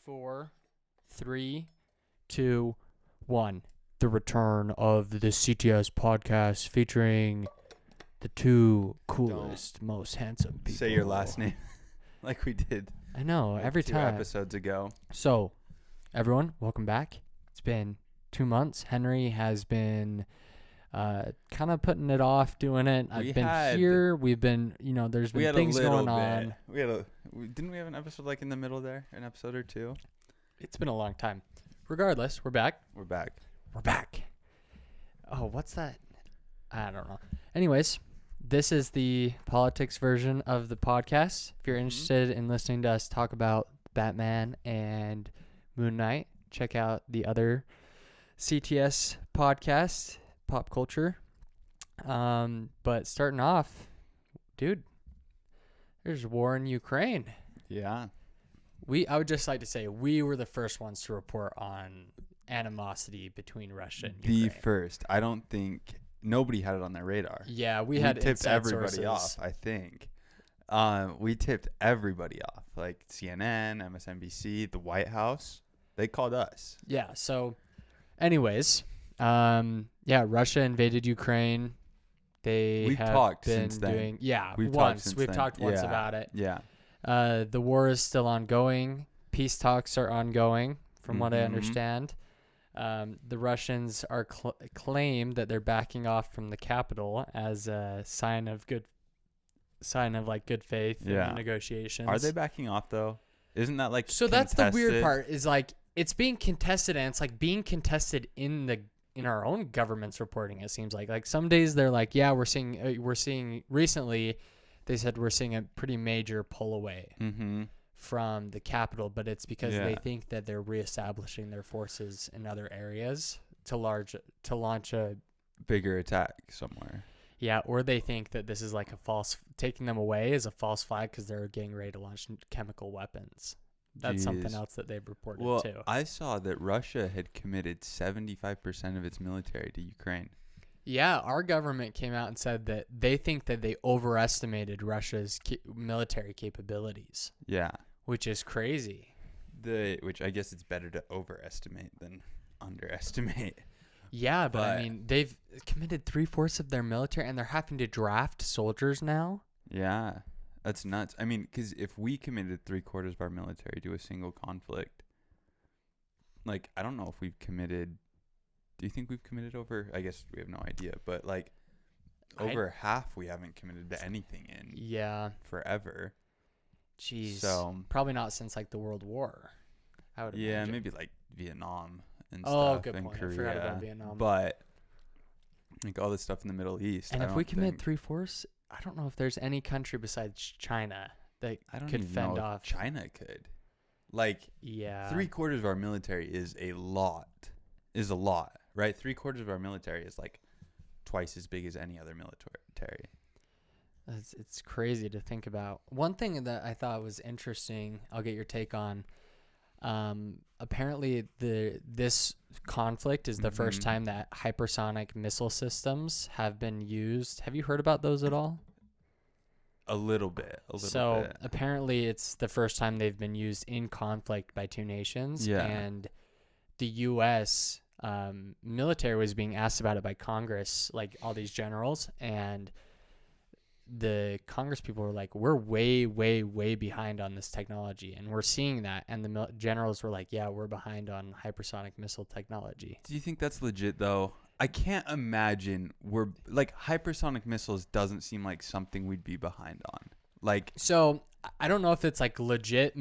4, 3, 2, 1. The return of the CTS podcast featuring the two coolest, most handsome people. Say your last name like we did. I know, like every 2 time. episodes ago. So, everyone, welcome back. It's been 2 months. Henry has been kind of putting it off doing it. I've been here. We've been, there's been things going on. Didn't we have an episode like in the middle there? An episode or two? It's been a long time. Regardless, we're back. We're back. Oh, what's that? I don't know. Anyways, this is the politics version of the podcast. If you're interested in listening to us talk about Batman and Moon Knight, check out the other CTS podcast, Pop Culture. But starting off, dude, there's war in Ukraine. Yeah. I would just like to say we were the first ones to report on animosity between Russia and Ukraine. The first. I don't think nobody had it on their radar. Yeah, we had tipped everybody sources off, I think. We tipped everybody off, like CNN, MSNBC, the White House. They called us. Yeah, so anyways, Russia invaded Ukraine. We've talked since then. We've talked once about it. Yeah. The war is still ongoing. Peace talks are ongoing, from what I understand. The Russians are claim that they're backing off from the capital as a sign of good faith in negotiations. Are they backing off though? Isn't that like so? contested? That's the weird part. Is like it's being contested, and it's like being contested in our own government's reporting. It seems like some days they're like, yeah, we're seeing recently. They said we're seeing a pretty major pull away from the capital, but it's because they think that they're reestablishing their forces in other areas to launch a bigger attack somewhere. Yeah, or they think that this is like taking them away is a false flag because they're getting ready to launch chemical weapons. That's something else that they've reported too. Well, I saw that Russia had committed 75% of its military to Ukraine. Yeah, our government came out and said that they think that they overestimated Russia's military capabilities. Yeah. Which is crazy. Which I guess it's better to overestimate than underestimate. Yeah, but I mean, they've committed 3/4 of their military, and they're having to draft soldiers now. Yeah, that's nuts. I mean, because if we committed 3/4 of our military to a single conflict, like, I don't know if we've committed. Do you think we've committed over? I guess we have no idea, but like over half we haven't committed to anything in forever. Jeez. So probably not since like the World War. I would imagine. Maybe like Vietnam and stuff. Oh, good point. Korea. I forgot about Vietnam. But like all this stuff in the Middle East. And if we commit 3/4, I don't know if there's any country besides China that could fend off. China could. Like 3/4 of our military is a lot. Right? 3/4 of our military is like twice as big as any other military. It's crazy to think about. One thing that I thought was interesting, I'll get your take on. Apparently, this conflict is the first time that hypersonic missile systems have been used. Have you heard about those at all? A little bit. So apparently, it's the first time they've been used in conflict by two nations. Yeah. And the U.S. Military was being asked about it by Congress, like all these generals, and the Congress people were like, we're way, way, way behind on this technology, and we're seeing that. And the generals were like, yeah, we're behind on hypersonic missile technology. Do you think that's legit though? I can't imagine we're like hypersonic missiles doesn't seem like something we'd be behind on. Like, so I don't know if it's like legit.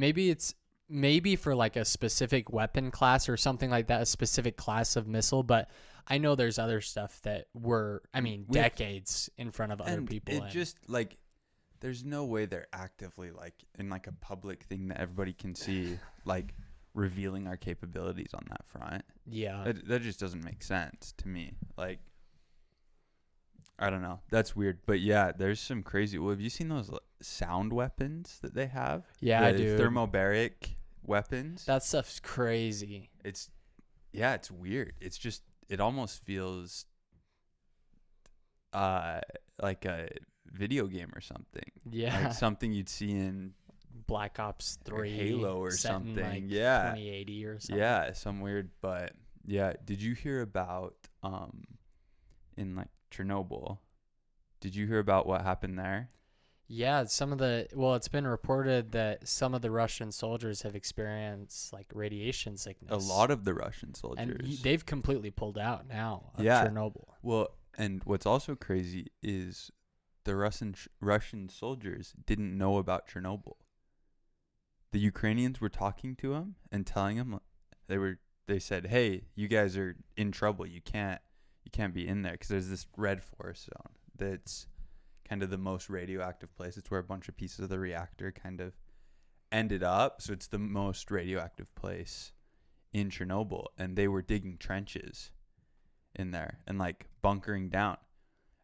Maybe for like a specific weapon class or something like that, a specific class of missile, but I know there's other stuff that decades in front of other people. It just like, there's no way they're actively like in like a public thing that everybody can see, like revealing our capabilities on that front. Yeah. That just doesn't make sense to me. Like, I don't know. That's weird. But yeah, there's some crazy. Well, have you seen those sound weapons that they have? Yeah, dude. Thermobaric weapons. That stuff's crazy. It's weird. It's just, it almost feels like a video game or something. Yeah. Like something you'd see in Black Ops 3 Halo or set in, something. like, Yeah. 2080 or something. Yeah, some weird, but yeah. Did you hear about in like Chernobyl? Did you hear about what happened there? Yeah, it's been reported that some of the Russian soldiers have experienced like radiation sickness. A lot of the Russian and soldiers. they've completely pulled out now of Yeah. Chernobyl. Well, and what's also crazy is the Russian soldiers didn't know about Chernobyl. The Ukrainians were talking to them and telling them they said, "Hey, you guys are in trouble. You can't be in there because there's this red forest zone that's kind of the most radioactive place. It's where a bunch of pieces of the reactor kind of ended up. So it's the most radioactive place in Chernobyl, and they were digging trenches in there and like bunkering down.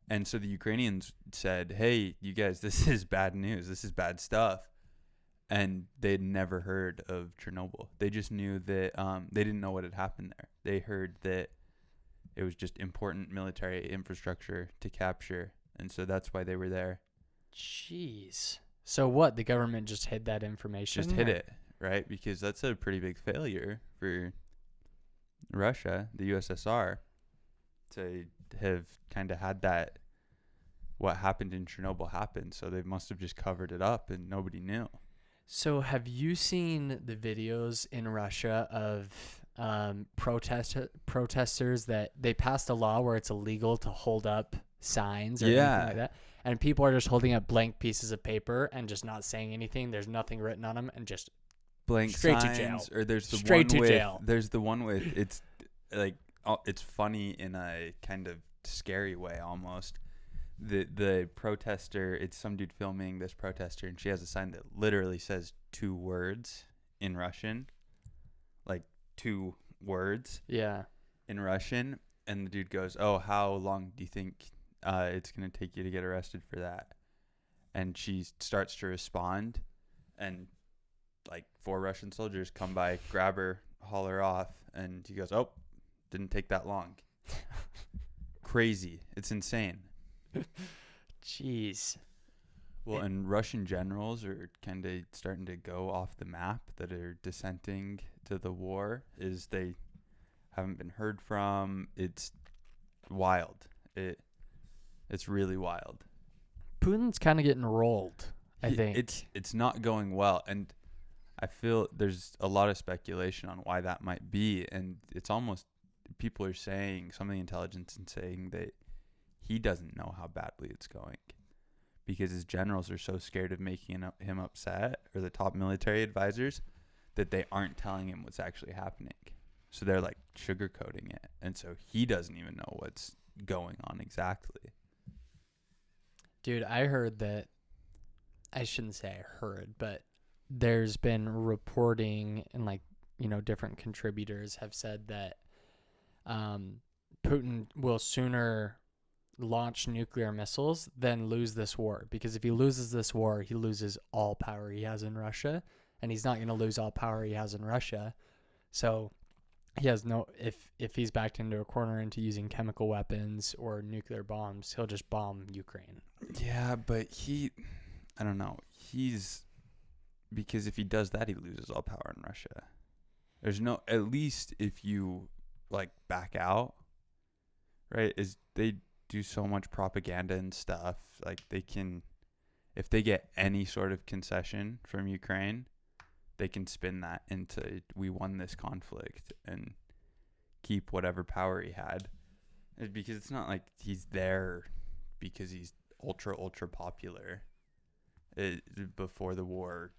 And so the Ukrainians said, "Hey, you guys, this is bad news. This is bad stuff." And they'd never heard of Chernobyl. They just knew that they didn't know what had happened there. They heard that it was just important military infrastructure to capture. And so that's why they were there. Jeez. So what? The government just hid that information? Just hid it, right? Because that's a pretty big failure for Russia, the USSR, to have kind of had that, what happened in Chernobyl happen. So they must have just covered it up and nobody knew. So have you seen the videos in Russia of protesters that they passed a law where it's illegal to hold up signs or anything like that? And people are just holding up blank pieces of paper and just not saying anything. There's nothing written on them and just blank straight signs, to jail. Or there's the straight one to with, jail. There's the one with, it's like, it's funny in a kind of scary way almost. The protester, it's some dude filming this protester, and she has a sign that literally says 2 words in Russian, like 2 words in Russian, and the dude goes, "Oh, how long do you think it's gonna take you to get arrested for that?" And she starts to respond, and like 4 Russian soldiers come by, grab her, haul her off, and he goes, "Oh, didn't take that long." Crazy. It's insane. Jeez. Well, and Russian generals are kind of starting to go off the map that are dissenting to the war. Is they haven't been heard from. It's wild. It's really wild. Putin's kind of getting rolled, I think. It's not going well, and I feel there's a lot of speculation on why that might be, and it's almost, people are saying, some of the intelligence is saying that he doesn't know how badly it's going because his generals are so scared of making him upset, or the top military advisors, that they aren't telling him what's actually happening. So they're like sugarcoating it. And so he doesn't even know what's going on exactly. Dude, I heard that, I shouldn't say I heard, but there's been reporting and like, different contributors have said that Putin will sooner launch nuclear missiles than lose this war, because if he loses this war, he loses all power he has in Russia, and he's not going to lose all power he has in Russia. So he has no, if he's backed into a corner into using chemical weapons or nuclear bombs, he'll just bomb Ukraine. Yeah, but I don't know. Because if he does that, he loses all power in Russia. At least if you like back out, right? They do so much propaganda and stuff. Like they can, if they get any sort of concession from Ukraine, they can spin that into, we won this conflict, and keep whatever power he had. Because it's not like he's there because he's ultra popular. Before the war,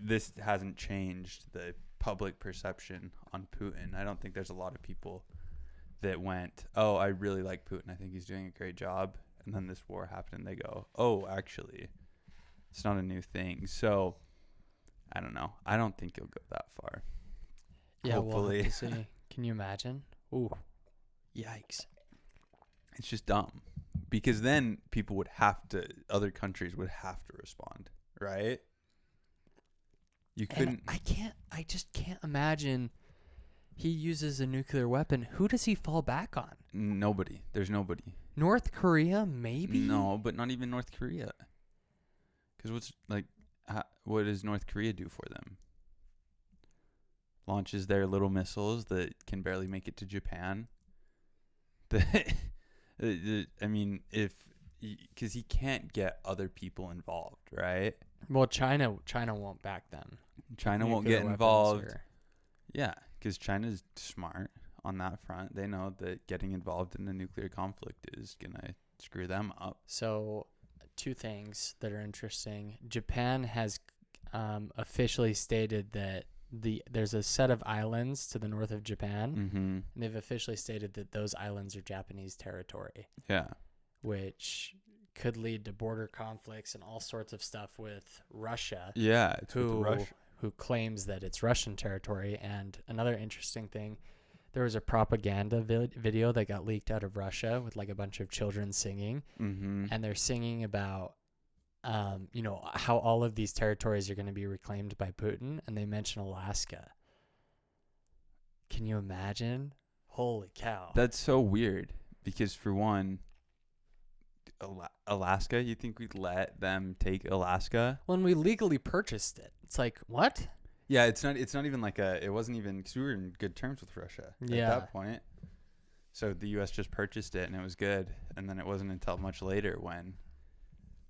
this hasn't changed the public perception on Putin. I don't think there's a lot of people that went, "Oh, I really like Putin. I think he's doing a great job." And then this war happened and they go, "Oh, actually, it's not a new thing." So I don't know. I don't think he'll go that far. Yeah, hopefully. We'll have to see. Can you imagine? Ooh, yikes. It's just dumb. Because then other countries would have to respond, right? You couldn't. And I just can't imagine he uses a nuclear weapon. Who does he fall back on? Nobody. There's nobody. North Korea, maybe? No, but not even North Korea. Because what does North Korea do for them? Launches their little missiles that can barely make it to Japan. I mean, because he can't get other people involved, right? Well, China won't back them. China won't Nuclear get weapons involved. or- Yeah, because China's smart on that front. They know that getting involved in a nuclear conflict is gonna screw them up. So, two things that are interesting. Japan has officially stated that there's a set of islands to the north of Japan, Mm-hmm. and they've officially stated that those islands are Japanese territory, Yeah. which could lead to border conflicts and all sorts of stuff with Russia, Yeah, it's with Russia. who claims that it's Russian territory. And another interesting thing, there was a propaganda video that got leaked out of Russia with like a bunch of children singing, Mm-hmm. and they're singing about how all of these territories are going to be reclaimed by Putin, and they mention Alaska. Can you imagine? Holy cow. That's so weird because, for one, Alaska, you think we'd let them take Alaska? When we legally purchased it, it's like, what? Yeah, it's not even like it wasn't even, because we were in good terms with Russia at Yeah. that point. So the U.S. just purchased it and it was good. And then it wasn't until much later when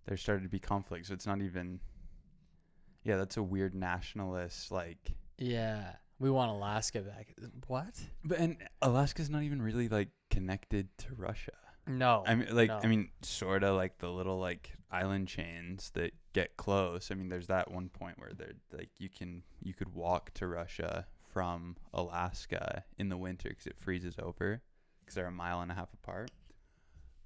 there started to be conflict. So it's not even, yeah, that's a weird nationalist, like. Yeah. We want Alaska back. What? But and Alaska's not even really like connected to Russia. No. I no. mean, sort of like the little like island chains that get close. I mean, there's that one point where they're like you could walk to Russia from Alaska in the winter because it freezes over because they're a mile and a half apart.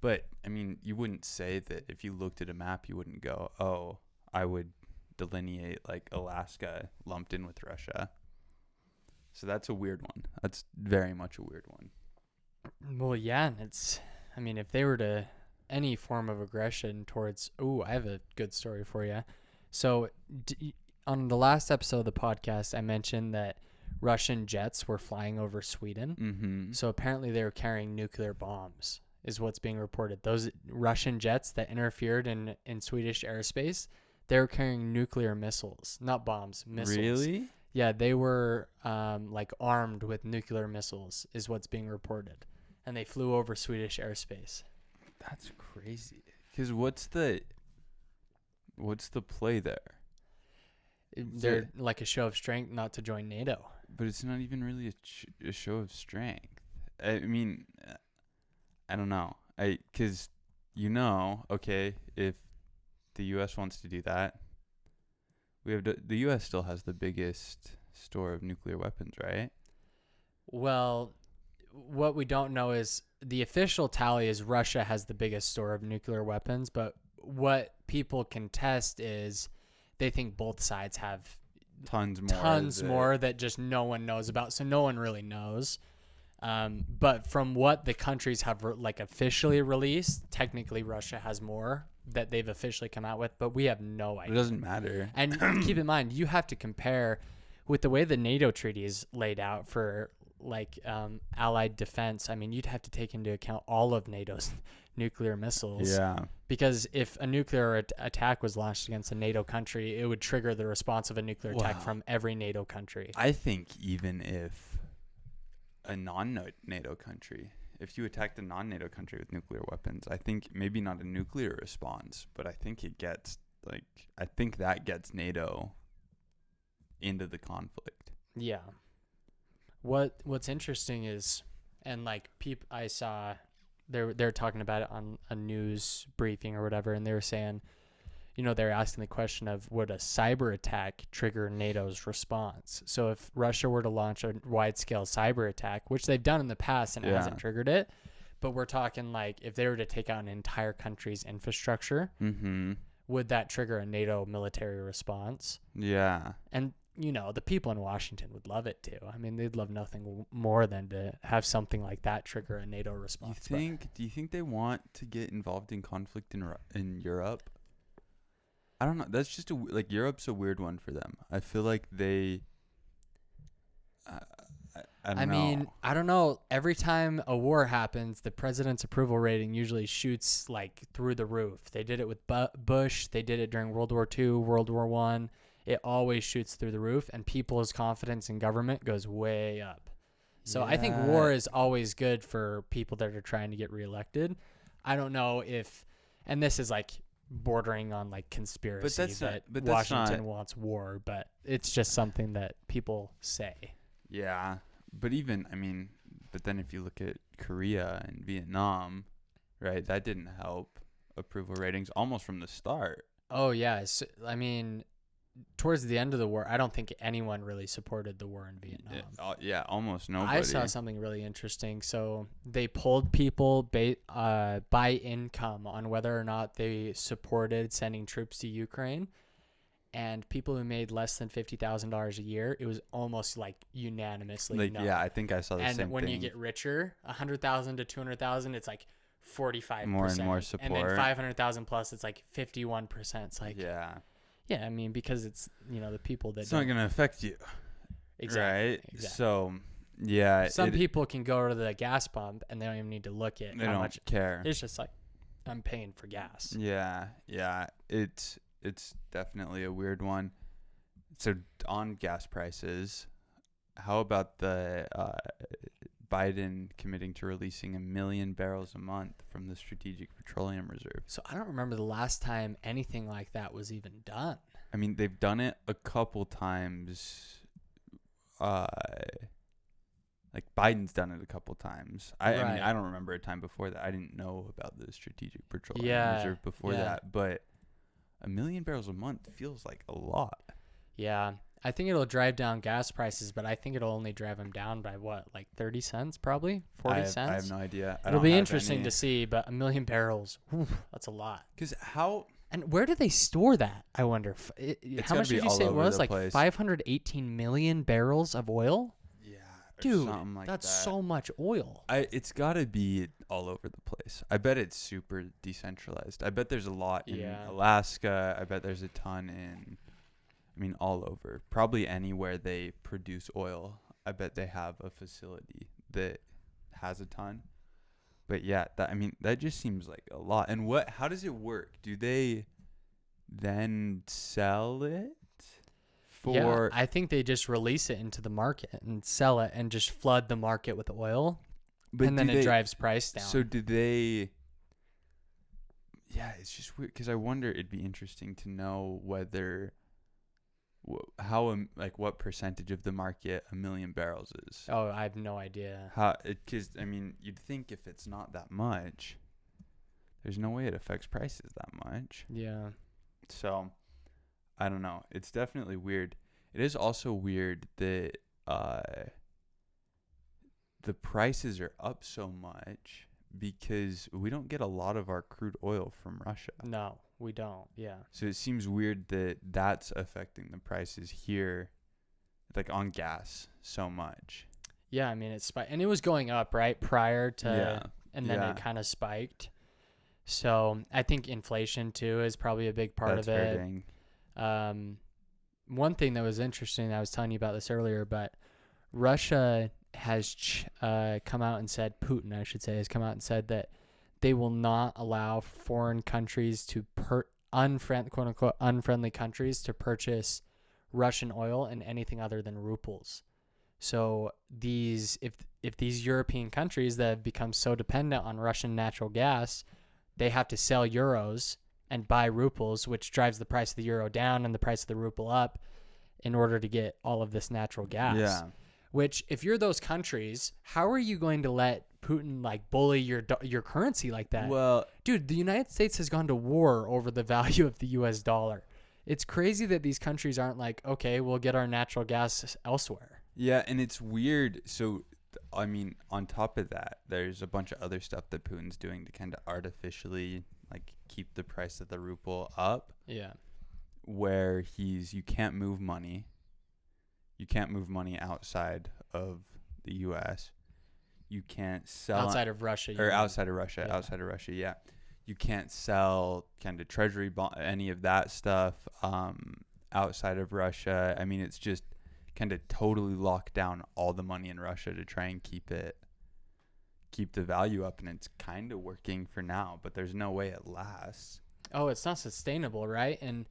But I mean, you wouldn't say that if you looked at a map, you wouldn't go, "Oh, I would delineate like Alaska lumped in with Russia." So that's a weird one. That's very much a weird one. Well, yeah, and if they were to any form of aggression towards, I have a good story for you. So on the last episode of the podcast, I mentioned that Russian jets were flying over Sweden. Mm-hmm. So apparently they were carrying nuclear bombs, is what's being reported. Those Russian jets that interfered in Swedish airspace, they were carrying nuclear missiles, not bombs, missiles. Really? Yeah, they were like armed with nuclear missiles, is what's being reported. And they flew over Swedish airspace. That's crazy. Because what's the play there? They're like a show of strength not to join NATO. But it's not even really a show of strength. I mean, I don't know. Because okay, if the U.S. wants to do that, the U.S. still has the biggest store of nuclear weapons, right? Well, what we don't know is the official tally is Russia has the biggest store of nuclear weapons, but what people contest is they think both sides have tons more that just no one knows about, so no one really knows. But from what the countries have officially released, technically Russia has more that they've officially come out with, but we have no idea. It doesn't matter. And keep in mind, you have to compare with the way the NATO treaty is laid out for allied defense. I mean, you'd have to take into account all of NATO's nuclear missiles. Yeah. Because if a nuclear attack was launched against a NATO country, it would trigger the response of a nuclear attack from every NATO country. I think even if a non-NATO country, if you attacked a non-NATO country with nuclear weapons, I think maybe not a nuclear response, but I think that gets NATO into the conflict. Yeah. What's interesting is, and I saw they're talking about it on a news briefing or whatever, and they were saying, they're asking the question of would a cyber attack trigger NATO's response? So if Russia were to launch a wide-scale cyber attack, which they've done in the past and it hasn't triggered it, but we're talking if they were to take out an entire country's infrastructure, would that trigger a NATO military response? Yeah. And the people in Washington would love it too. I mean, they'd love nothing more than to have something like that trigger a NATO response. Do you think they want to get involved in conflict in Europe? I don't know. That's just Europe's a weird one for them. I feel like they. I I don't mean, know. I don't know. Every time a war happens, the president's approval rating usually shoots like through the roof. They did it with Bush. They did it during World War II, World War One. It always shoots through the roof, and people's confidence in government goes way up. So I think Yeah. war is always good for people that are trying to get reelected. I don't know if, and this is like bordering on like conspiracy that's not- that but that's Washington not- wants war, but it's just something that people say. Yeah. But even, I mean, but then if you look at Korea and Vietnam, right, that didn't help approval ratings almost from the start. Oh yeah, I mean, towards the end of the war, I don't think anyone really supported the war in Vietnam. Yeah, almost nobody. I saw something really interesting. So they polled people by income on whether or not they supported sending troops to Ukraine. And people who made less than $50,000 a year, it was almost like unanimously Like, no. yeah, I think I saw the same thing. And when you get richer, 100,000 to 200,000, it's like 45%. More and more support. And then 500,000 plus, it's like 51%. It's like, yeah, I mean, because it's, the people that it's not going to affect you, exactly, right? exactly. So, yeah. Some people can go to the gas pump and they don't even need to look at they how don't much. care. It's just like, I'm paying for gas. Yeah. It's definitely a weird one. So on gas prices, how about the Biden committing to releasing 1 million barrels a month from the Strategic Petroleum Reserve? So I don't remember the last time anything like that was even done. I mean, they've done it a couple times. Like Biden's done it a couple times. I mean, Right. I don't remember a time before that. I didn't know about the Strategic Petroleum Reserve before that. But 1 million barrels a month feels like a lot. Yeah. I think it'll drive down gas prices, but I think it'll only drive them down by what, like 30 cents probably? 40 cents? I have no idea. It'll be interesting to see, but 1 million barrels, that's a lot. Because how... And where do they store that? I wonder. How much did you say it was? Like 518 million barrels of oil? Yeah. Dude, something like that's that. so much oil. It's got to be all over the place. I bet it's super decentralized. I bet there's a lot in Alaska. I bet there's a ton in, all over. Probably anywhere they produce oil. I bet they have a facility that has a ton. But yeah, that just seems like a lot. And how does it work? Do they then sell it? Yeah, I think they just release it into the market and sell it and just flood the market with oil. And then it drives price down. So do they... Yeah, it's just weird because I wonder, it'd be interesting to know whether... what percentage of the market 1 million barrels is. Oh, I have no idea. Because, you'd think if it's not that much, there's no way it affects prices that much. Yeah. So... I don't know. It's definitely weird. It is also weird that the prices are up so much because we don't get a lot of our crude oil from Russia. No, we don't. Yeah. So it seems weird that that's affecting the prices here, like on gas, so much. Yeah, it's spiked. And it was going up, right, prior to... Yeah. And then it kind of spiked. So I think inflation, too, is probably a big part of it. Hurting. One thing that was interesting, I was telling you about this earlier, but Russia has come out and said, Putin, I should say, has come out and said that they will not allow foreign countries to quote unquote unfriendly countries to purchase Russian oil and anything other than rubles. So if these European countries that have become so dependent on Russian natural gas, they have to sell euros and buy rubles, which drives the price of the euro down and the price of the ruble up in order to get all of this natural gas. Yeah. Which, if you're those countries, how are you going to let Putin bully your currency like that? Well, dude, the United States has gone to war over the value of the U.S. dollar. It's crazy that these countries aren't like, okay, we'll get our natural gas elsewhere. Yeah, and it's weird. So, on top of that, there's a bunch of other stuff that Putin's doing to kind of artificially keep the price of the ruble up. Yeah. Where you can't move money. You can't move money outside of the U.S. You can't sell outside of Russia. Outside of Russia. Yeah. Outside of Russia, yeah. You can't sell kind of treasury bond, any of that stuff outside of Russia. It's just kind of totally lock down all the money in Russia to try and keep the value up, and it's kind of working for now, but there's no way it lasts. Oh, it's not sustainable, right? And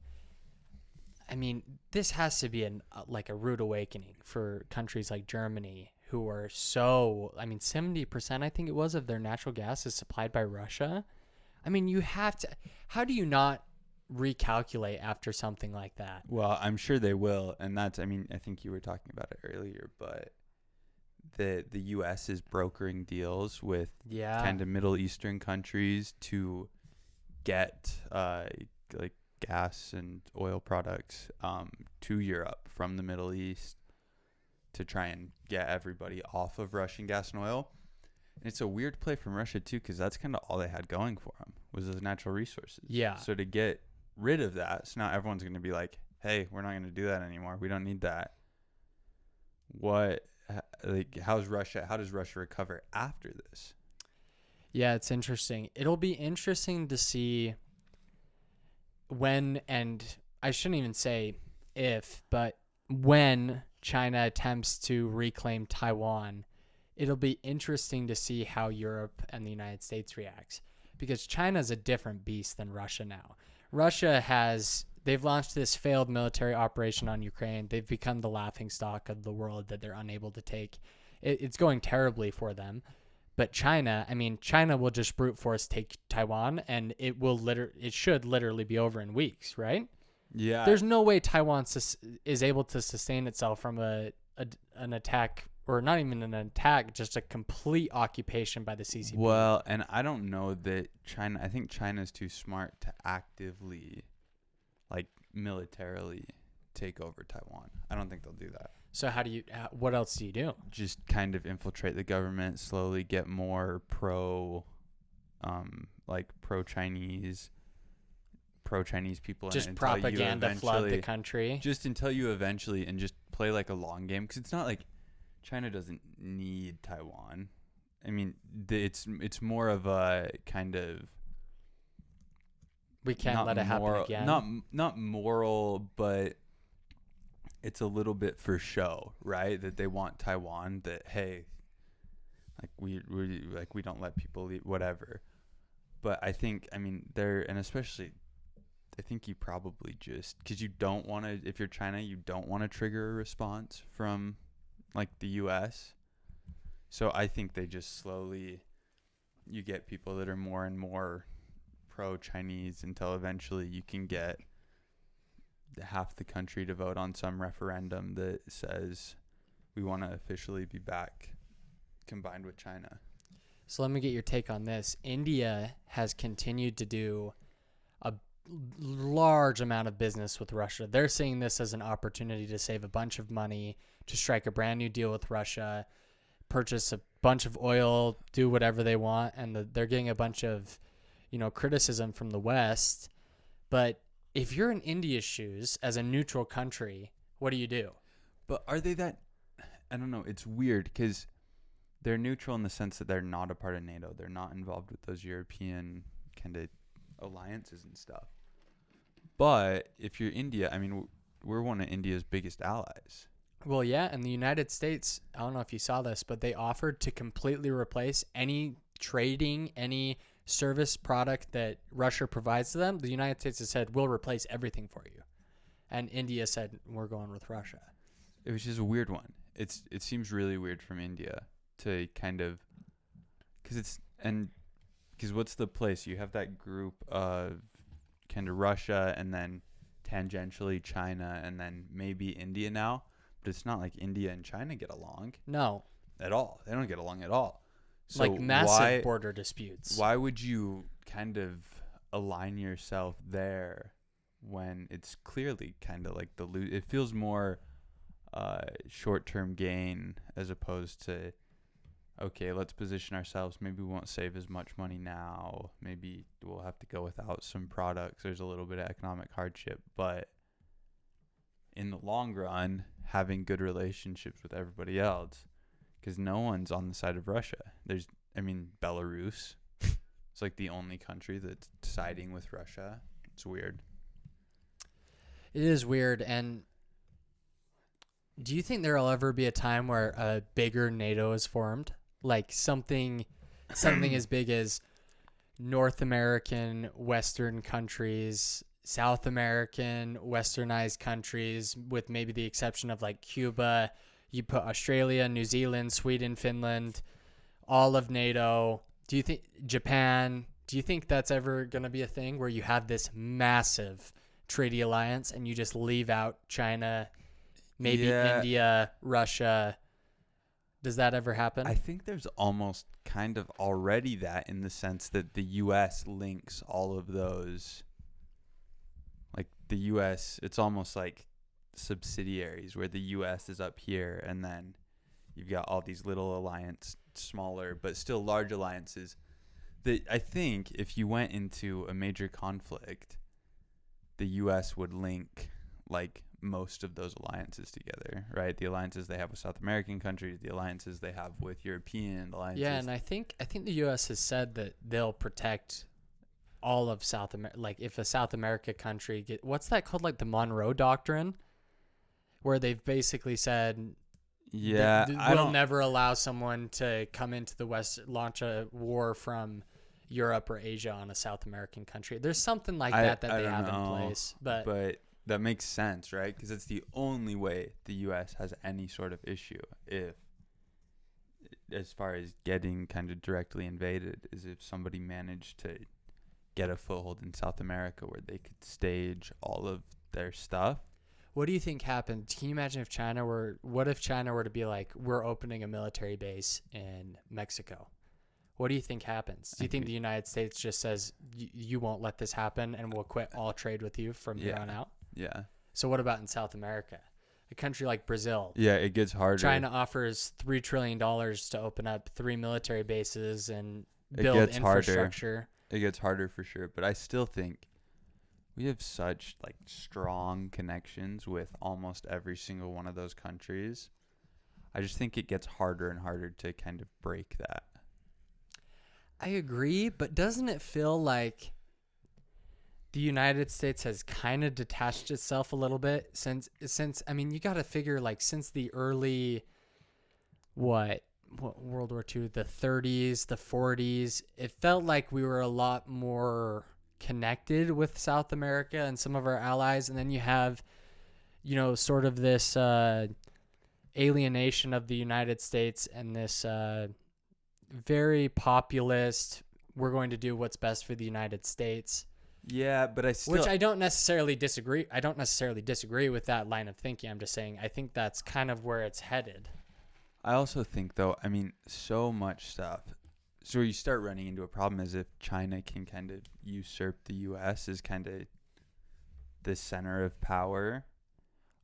I mean, this has to be like a rude awakening for countries like Germany, who are 70%, I think it was, of their natural gas is supplied by Russia. I mean, you have to, how do you not recalculate after something like that? Well, I'm sure they will, and I think you were talking about it earlier, but the U.S. is brokering deals with kind of Middle Eastern countries to get like gas and oil products to Europe from the Middle East to try and get everybody off of Russian gas and oil. And it's a weird play from Russia too, because that's kind of all they had going for them was those natural resources. Yeah. So to get rid of that, so now everyone's going to be like, hey, we're not going to do that anymore. We don't need that. How does Russia recover after this? Yeah, it's interesting. It'll be interesting to see when, and I shouldn't even say if, but when China attempts to reclaim Taiwan, it'll be interesting to see how Europe and the United States reacts, because China's a different beast than Russia now. They've launched this failed military operation on Ukraine. They've become the laughingstock of the world that they're unable to take. It's going terribly for them. But China will just brute force take Taiwan, and it should literally be over in weeks, right? Yeah. There's no way Taiwan is able to sustain itself from an attack, or not even an attack, just a complete occupation by the CCP. Well, and I don't know that I think China's too smart to actively, like, militarily take over Taiwan. I don't think they'll do that. So what else do you do? Just kind of infiltrate the government, slowly get more pro-Chinese people. Just in it propaganda flood the country. Just until you eventually, and just play like a long game. Because it's not like China doesn't need Taiwan. I mean, it's more of a kind of, we can't let it happen again. Not moral, but it's a little bit for show, right? That they want Taiwan, that, hey, like we don't let people leave, whatever. But I think, and especially, I think you probably just, because you don't want to, if you're China, you don't want to trigger a response from like the U.S. So I think they just slowly, you get people that are more and more pro-Chinese until eventually you can get half the country to vote on some referendum that says we want to officially be back combined with China. So let me get your take on this. India has continued to do a large amount of business with Russia. They're seeing this as an opportunity to save a bunch of money, to strike a brand new deal with Russia, purchase a bunch of oil, do whatever they want, and they're getting a bunch of, criticism from the West. But if you're in India's shoes as a neutral country, what do you do? But are they that? I don't know. It's weird because they're neutral in the sense that they're not a part of NATO. They're not involved with those European kind of alliances and stuff. But if you're India, we're one of India's biggest allies. Well, yeah, and the United States, I don't know if you saw this, but they offered to completely replace any service product that Russia provides to them. The United States has said, we'll replace everything for you. And India said, we're going with Russia. It was just a weird one. It seems really weird from India to kind of, because what's the place? You have that group of kind of Russia, and then tangentially China, and then maybe India now. But it's not like India and China get along. No. At all. They don't get along at all. So like massive border disputes. Why would you kind of align yourself there when it's clearly kind of like it feels more short-term gain as opposed to, okay, let's position ourselves. Maybe we won't save as much money now. Maybe we'll have to go without some products. There's a little bit of economic hardship. But in the long run, having good relationships with everybody else, because no one's on the side of Russia. Belarus. It's like the only country that's siding with Russia. It's weird. It is weird, and Do you think there'll ever be a time where a bigger NATO is formed? Like something as big as North American Western countries, South American Westernized countries, with maybe the exception of like Cuba. You put Australia, New Zealand, Sweden, Finland, all of NATO. Do you think Japan? Do you think that's ever going to be a thing where you have this massive treaty alliance and you just leave out China, maybe Yeah, India, Russia? Does that ever happen? I think there's almost kind of already that, in the sense that the U.S. links all of those. Like the U.S., it's almost like subsidiaries where the U.S. is up here, and then you've got all these little smaller but still large alliances. That I think if you went into a major conflict, the U.S. would link like most of those alliances together, right? The alliances they have with South American countries, the alliances they have with European alliances. Yeah, and I think the U.S. has said that they'll protect all of South America. Like if a South America country what's that called? Like the Monroe Doctrine, where they've basically said, yeah, we'll never allow someone to come into the West, launch a war from Europe or Asia on a South American country. There's something like that they have in place, but that makes sense, right? Because it's the only way the U.S. has any sort of issue, if as far as getting kind of directly invaded, is if somebody managed to get a foothold in South America where they could stage all of their stuff. What do you think happened? Can you imagine if what if China were to be like, we're opening a military base in Mexico? What do you think happens? Do you think the United States just says, you won't let this happen and we'll quit all trade with you from here on out? Yeah. So what about in South America? A country like Brazil. Yeah, it gets harder. China offers $3 trillion to open up 3 military bases and build infrastructure. It gets harder for sure, but I still think we have such like strong connections with almost every single one of those countries. I just think it gets harder and harder to kind of break that. I agree, but doesn't it feel like the United States has kind of detached itself a little bit since I mean, you got to figure like since the early what World War II, the 30s, the 40s, it felt like we were a lot more connected with South America and some of our allies, and then you have, sort of this alienation of the United States and this very populist, we're going to do what's best for the United States. Yeah, but which I don't necessarily disagree. I don't necessarily disagree with that line of thinking. I'm just saying I think that's kind of where it's headed. I also think, though, I mean, so much stuff. So you start running into a problem as if China can kind of usurp the U.S. as kind of the center of power.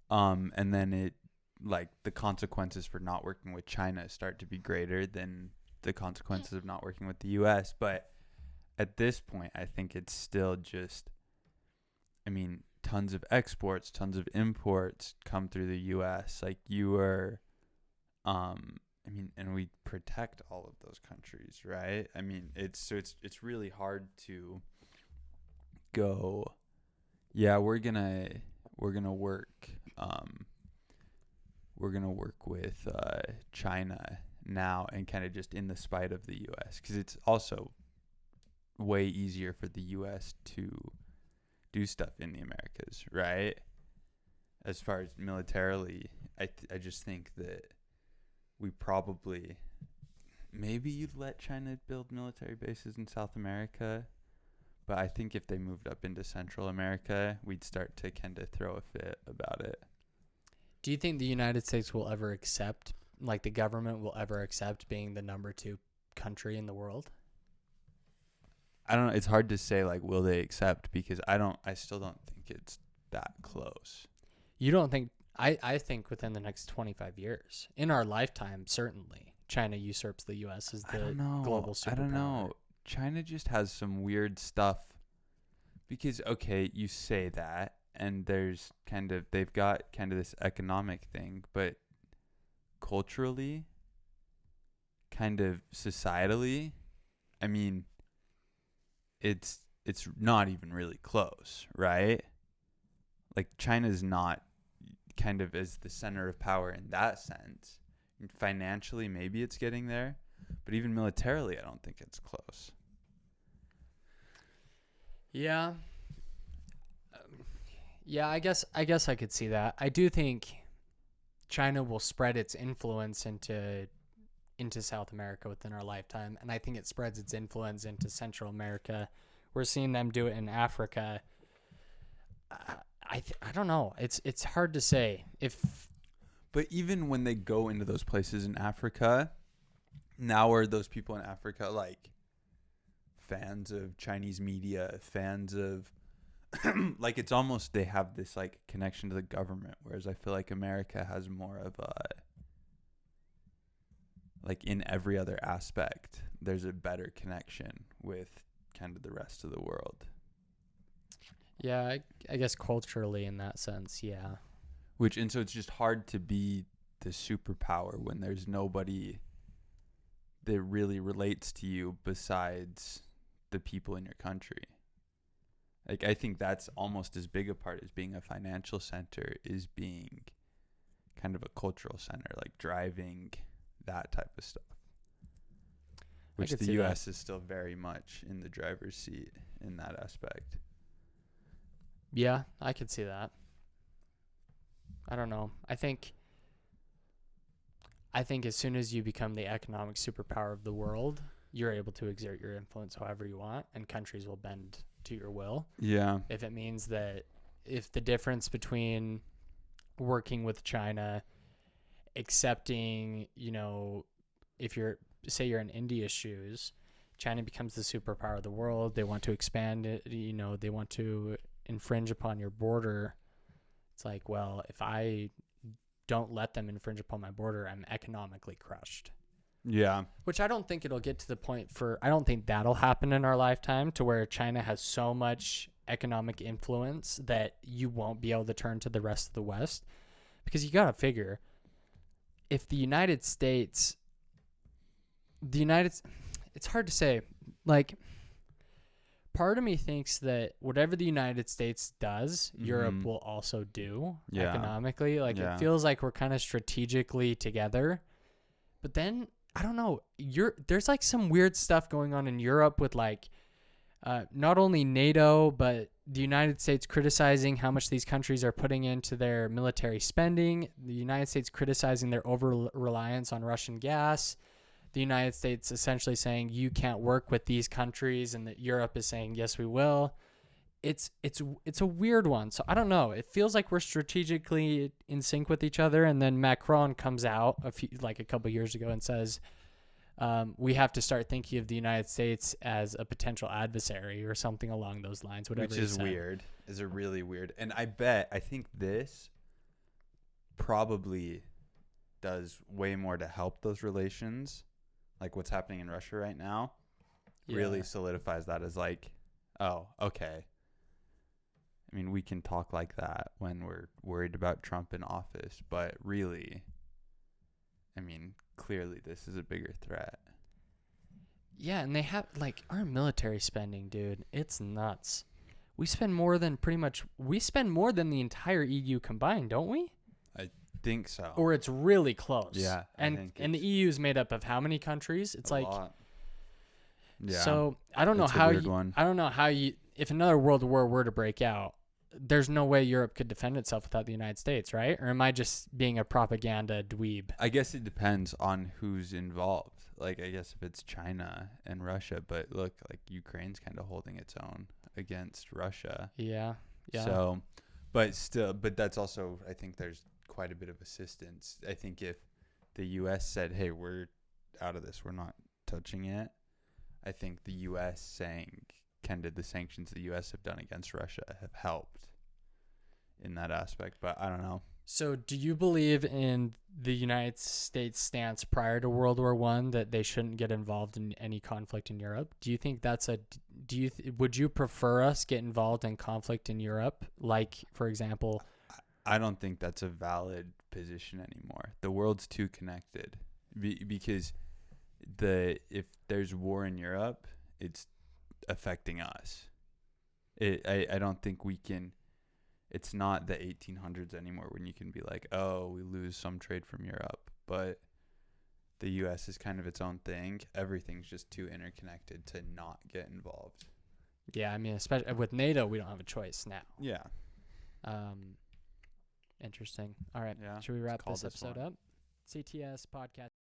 And then it, like, the consequences for not working with China start to be greater than the consequences of not working with the U.S. But at this point, I think it's still just, I mean, tons of exports, tons of imports come through the U.S. Like, you are... I mean, and we protect all of those countries, right? I mean, it's really hard to go, yeah, we're gonna work with China now, and kind of just in the spite of the U.S., because it's also way easier for the U.S. to do stuff in the Americas, right? As far as militarily, I just think that we probably, maybe you'd let China build military bases in South America, but I think if they moved up into Central America, we'd start to kind of throw a fit about it. Do you think the United States will ever accept, like the government will ever accept being the number 2 country in the world? I don't know. It's hard to say, like, will they accept, because I still don't think it's that close. You don't think? I think within the next 25 years, in our lifetime, certainly, China usurps the U.S. as the global superpower. I don't know. China just has some weird stuff. Because, okay, you say that, and there's they've got kind of this economic thing, but culturally, kind of societally, I mean, it's not even really close, right? Like, China's not kind of as the center of power in that sense. And financially, maybe it's getting there, but even militarily, I don't think it's close. Yeah. Yeah, I guess I could see that. I do think China will spread its influence into South America within our lifetime, and I think it spreads its influence into Central America. We're seeing them do it in Africa. I don't know. It's hard to say if. But even when they go into those places in Africa, now are those people in Africa like fans of Chinese media, fans of like it's almost they have this like connection to the government, whereas I feel like America has more of a like in every other aspect, there's a better connection with kind of the rest of the world. Yeah, I guess culturally in that sense, yeah. And so it's just hard to be the superpower when there's nobody that really relates to you besides the people in your country. Like, I think that's almost as big a part as being a financial center is being kind of a cultural center, like driving that type of stuff. Which the U.S. is still very much in the driver's seat in that aspect. Yeah, I could see that. I don't know. I think as soon as you become the economic superpower of the world, you're able to exert your influence however you want, and countries will bend to your will. Yeah. If it means that if the difference between working with China, accepting, if you're in India's shoes, China becomes the superpower of the world, they want to expand it, they want to infringe upon your border. It's like, well, if I don't let them infringe upon my border, I'm economically crushed. Yeah. Which I don't think it'll get to the point I don't think that'll happen in our lifetime to where China has so much economic influence that you won't be able to turn to the rest of the West. Because you got to figure, if the United States, it's hard to say, like, part of me thinks that whatever the United States does, Europe will also do economically. Like, it feels like we're kind of strategically together. But then, I don't know, there's like some weird stuff going on in Europe with like not only NATO, but the United States criticizing how much these countries are putting into their military spending. The United States criticizing their over-reliance on Russian gas. The United States essentially saying you can't work with these countries, and that Europe is saying yes we will. It's a weird one. So I don't know. It feels like we're strategically in sync with each other, and then Macron comes out a couple years ago and says we have to start thinking of the United States as a potential adversary or something along those lines. Whatever. Which is weird. Is a really weird. And I think this probably does way more to help those relations. Like what's happening in Russia right now really solidifies that as like, oh, okay. I mean, we can talk like that when we're worried about Trump in office, but really, I mean, clearly this is a bigger threat. Yeah, and they have, like, our military spending, dude, it's nuts. We spend more than the entire EU combined, don't we? I think so. Or it's really close. Yeah. And the EU is made up of how many countries? It's like lot. Yeah. So I don't know how you if another world war were to break out, there's no way Europe could defend itself without the United States, right? Or am I just being a propaganda dweeb? I guess it depends on who's involved. Like, I guess if it's China and Russia, but look, like Ukraine's kind of holding its own against Russia. Yeah. Yeah. So, but that's also, I think there's quite a bit of assistance. I think if the U.S. said, hey, we're out of this, we're not touching it, I think the U.S. saying kind of the sanctions the U.S. have done against Russia have helped in that aspect, but I don't know. So do you believe in the United States stance prior to World War I that they shouldn't get involved in any conflict in Europe? Do you think would you prefer us get involved in conflict in Europe? Like, for example, I don't think that's a valid position anymore. The world's too connected because if there's war in Europe, it's affecting us. I don't think we can. it's not the 1800s anymore when you can be like, oh, we lose some trade from Europe, but the U.S. is kind of its own thing. Everything's just too interconnected to not get involved. Yeah, I mean, especially with NATO, we don't have a choice now. Yeah. Interesting. All right. Yeah. Should we wrap call this this episode one. up? CTS podcast.